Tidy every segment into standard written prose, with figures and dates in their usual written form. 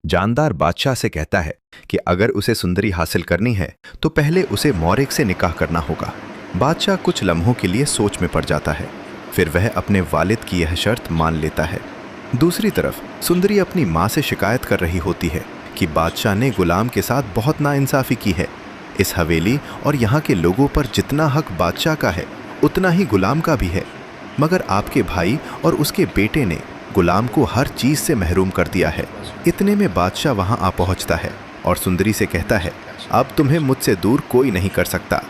जानदार बादशाह से कहता है कि अगर उसे सुंदरी हासिल करनी है तो पहले उसे मौरिक से निकाह करना होगा। बादशाह कुछ लम्हों के लिए सोच में पड़ जाता है, फिर वह अपने वालिद की यह शर्त मान लेता है। दूसरी तरफ सुंदरी अपनी माँ से शिकायत कर रही होती है कि बादशाह ने गुलाम के साथ बहुत नाइंसाफ़ी की है। इस हवेली और यहाँ के लोगों पर जितना हक बादशाह का है उतना ही गुलाम का भी है, मगर आपके भाई और उसके बेटे ने गुलाम को हर चीज़ से महरूम कर दिया है। इतने में बादशाह वहाँ आ पहुँचता है और सुंदरी से कहता है, अब तुम्हें मुझसे दूर कोई नहीं कर सकता।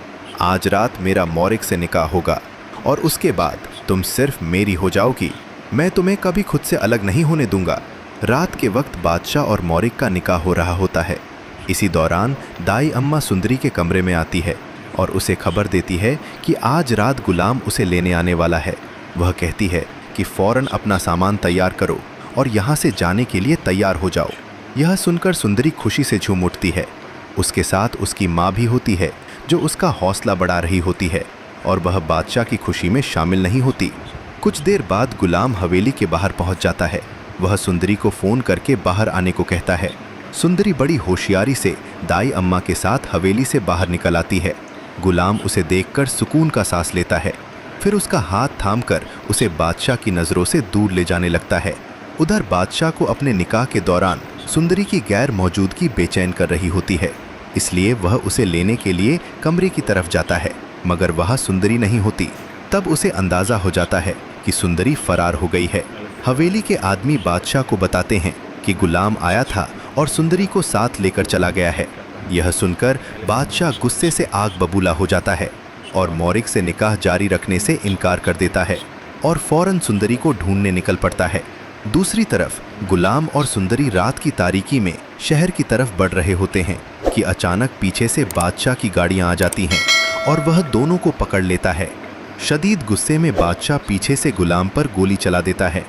आज रात मेरा मौरिक से निकाह होगा और उसके बाद तुम सिर्फ मेरी हो जाओगी। मैं तुम्हें कभी खुद से अलग नहीं होने दूंगा। रात के वक्त बादशाह और मौरिक का निकाह हो रहा होता है। इसी दौरान दाई अम्मा सुंदरी के कमरे में आती है और उसे खबर देती है कि आज रात गुलाम उसे लेने आने वाला है। वह कहती है कि फ़ौरन अपना सामान तैयार करो और यहाँ से जाने के लिए तैयार हो जाओ। यह सुनकर सुंदरी खुशी से झूम उठती है। उसके साथ उसकी माँ भी होती है जो उसका हौसला बढ़ा रही होती है और वह बादशाह की खुशी में शामिल नहीं होती। कुछ देर बाद गुलाम हवेली के बाहर पहुँच जाता है। वह सुंदरी को फ़ोन करके बाहर आने को कहता है। सुंदरी बड़ी होशियारी से दाई अम्मा के साथ हवेली से बाहर निकल आती है। गुलाम उसे देखकर सुकून का सांस लेता है, फिर उसका हाथ थामकर उसे बादशाह की नज़रों से दूर ले जाने लगता है। उधर बादशाह को अपने निकाह के दौरान सुंदरी की गैर मौजूदगी बेचैन कर रही होती है, इसलिए वह उसे लेने के लिए कमरे की तरफ जाता है, मगर वह सुंदरी नहीं होती। तब उसे अंदाज़ा हो जाता है कि सुंदरी फरार हो गई है। हवेली के आदमी बादशाह को बताते हैं कि गुलाम आया था और सुंदरी को साथ लेकर चला गया है। यह सुनकर बादशाह गुस्से से आग बबूला हो जाता है और मौरिक से निकाह जारी रखने से इनकार कर देता है और फौरन सुंदरी को ढूंढने निकल पड़ता है। दूसरी तरफ गुलाम और सुंदरी रात की तारीकी में शहर की तरफ बढ़ रहे होते हैं कि अचानक पीछे से बादशाह की गाड़ियां आ जाती हैं और वह दोनों को पकड़ लेता है। शदीद गुस्से में बादशाह पीछे से गुलाम पर गोली चला देता है।